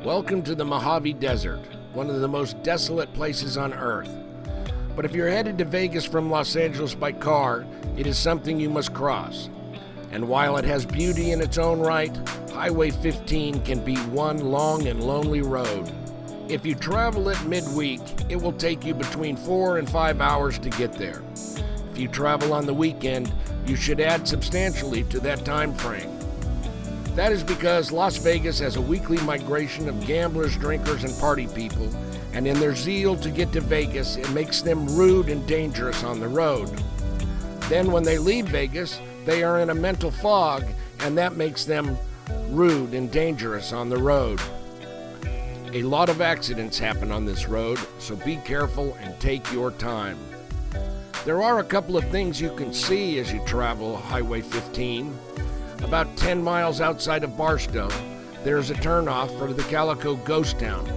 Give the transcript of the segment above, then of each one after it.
Welcome to the Mojave Desert, one of the most desolate places on Earth. But if you're headed to Vegas from Los Angeles by car, it is something you must cross. And while it has beauty in its own right, Highway 15 can be one long and lonely road. If you travel it midweek, it will take you between 4 and 5 hours to get there. If you travel on the weekend, you should add substantially to that time frame. That is because Las Vegas has a weekly migration of gamblers, drinkers, and party people, and in their zeal to get to Vegas, it makes them rude and dangerous on the road. Then when they leave Vegas, they are in a mental fog, and that makes them rude and dangerous on the road. A lot of accidents happen on this road, so be careful and take your time. There are a couple of things you can see as you travel Highway 15. About 10 miles outside of Barstow, there is a turnoff for the Calico Ghost Town,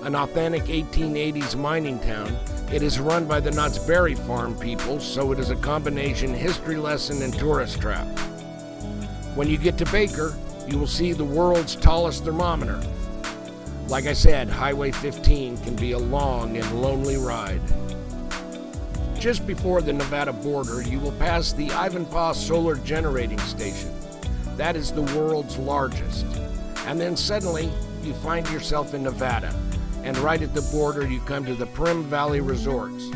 an authentic 1880s mining town. It is run by the Knott's Berry Farm people, so it is a combination history lesson and tourist trap. When you get to Baker, you will see the world's tallest thermometer. Like I said, Highway 15 can be a long and lonely ride. Just before the Nevada border, you will pass the Ivanpah Solar Generating Station. That is the world's largest. And then suddenly, you find yourself in Nevada. And right at the border, you come to the Primm Valley resorts.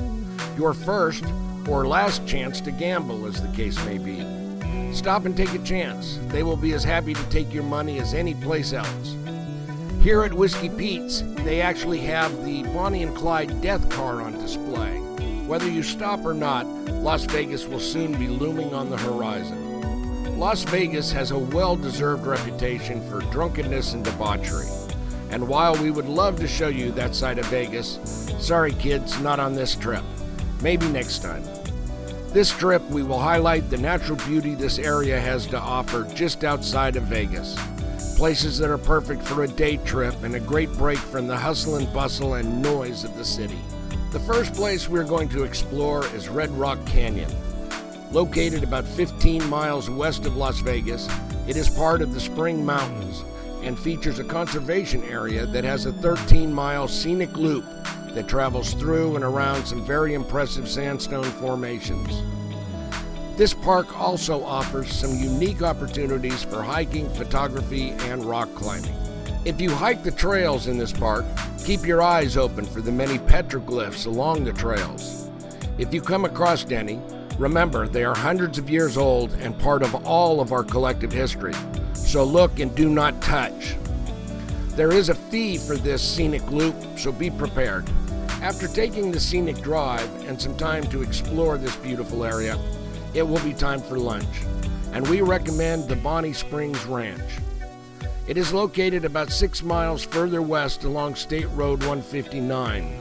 Your first or last chance to gamble, as the case may be. Stop and take a chance. They will be as happy to take your money as any place else. Here at Whiskey Pete's, they actually have the Bonnie and Clyde death car on display. Whether you stop or not, Las Vegas will soon be looming on the horizon. Las Vegas has a well-deserved reputation for drunkenness and debauchery. And while we would love to show you that side of Vegas, sorry kids, not on this trip. Maybe next time. This trip, we will highlight the natural beauty this area has to offer just outside of Vegas. Places that are perfect for a day trip and a great break from the hustle and bustle and noise of the city. The first place we're going to explore is Redrock Canyon. Located about 15 miles west of Las Vegas, it is part of the Spring Mountains and features a conservation area that has a 13-mile scenic loop that travels through and around some very impressive sandstone formations. This park also offers some unique opportunities for hiking, photography, and rock climbing. If you hike the trails in this park, keep your eyes open for the many petroglyphs along the trails. If you come across any, remember they are hundreds of years old and part of all of our collective history, so look and do not touch. There is a fee for this scenic loop, so be prepared. After taking the scenic drive and some time to explore this beautiful area, it will be time for lunch, and we recommend the Bonnie Springs Ranch. It is located about 6 miles further west along State Road 159.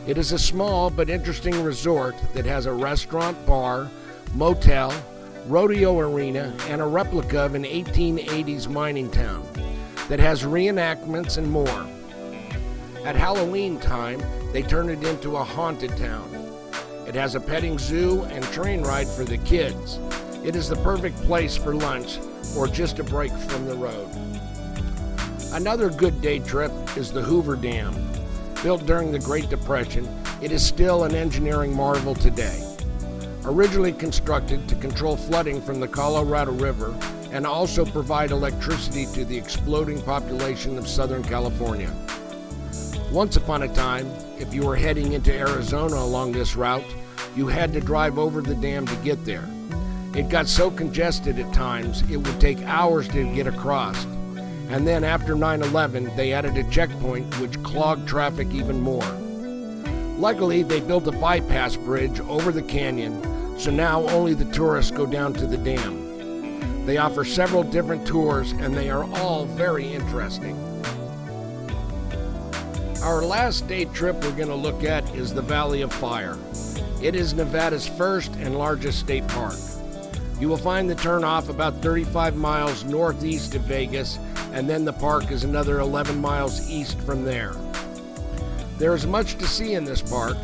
It is a small but interesting resort that has a restaurant, bar, motel, rodeo arena, and a replica of an 1880s mining town that has reenactments and more. At Halloween time, they turn it into a haunted town. It has a petting zoo and train ride for the kids. It is the perfect place for lunch or just a break from the road. Another good day trip is the Hoover Dam. Built during the Great Depression, it is still an engineering marvel today. Originally constructed to control flooding from the Colorado River and also provide electricity to the exploding population of Southern California. Once upon a time, if you were heading into Arizona along this route, you had to drive over the dam to get there. It got so congested at times, it would take hours to get across. And then after 9/11, they added a checkpoint which clogged traffic even more. Luckily, they built a bypass bridge over the canyon, so now only the tourists go down to the dam. They offer several different tours, and they are all very interesting. Our last day trip we're going to look at is the Valley of Fire. It is Nevada's first and largest state park. You will find the turnoff about 35 miles northeast of Vegas, and then the park is another 11 miles east from there. There is much to see in this park,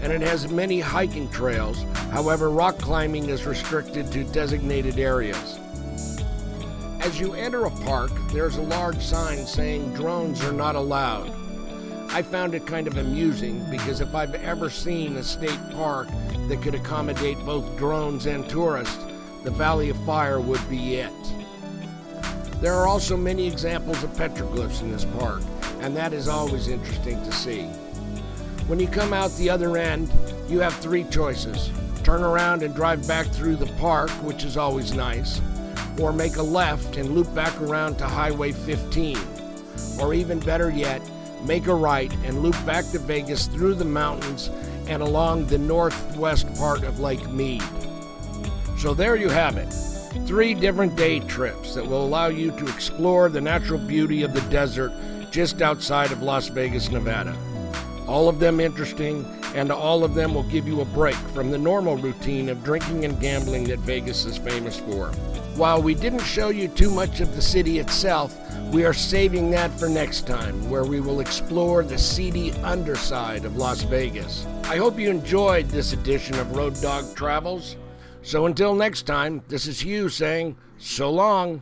and it has many hiking trails. However, rock climbing is restricted to designated areas. As you enter a park, there's a large sign saying drones are not allowed. I found it kind of amusing because if I've ever seen a state park that could accommodate both drones and tourists, the Valley of Fire would be it. There are also many examples of petroglyphs in this park, and that is always interesting to see. When you come out the other end, you have three choices. Turn around and drive back through the park, which is always nice, or make a left and loop back around to Highway 15, or even better yet, make a right and loop back to Vegas through the mountains and along the northwest part of Lake Mead. So there you have it, 3 different day trips that will allow you to explore the natural beauty of the desert just outside of Las Vegas, Nevada. All of them interesting, and all of them will give you a break from the normal routine of drinking and gambling that Vegas is famous for. While we didn't show you too much of the city itself, we are saving that for next time, where we will explore the seedy underside of Las Vegas. I hope you enjoyed this edition of Roaddogs Travels. So until next time, this is Hugh saying, so long.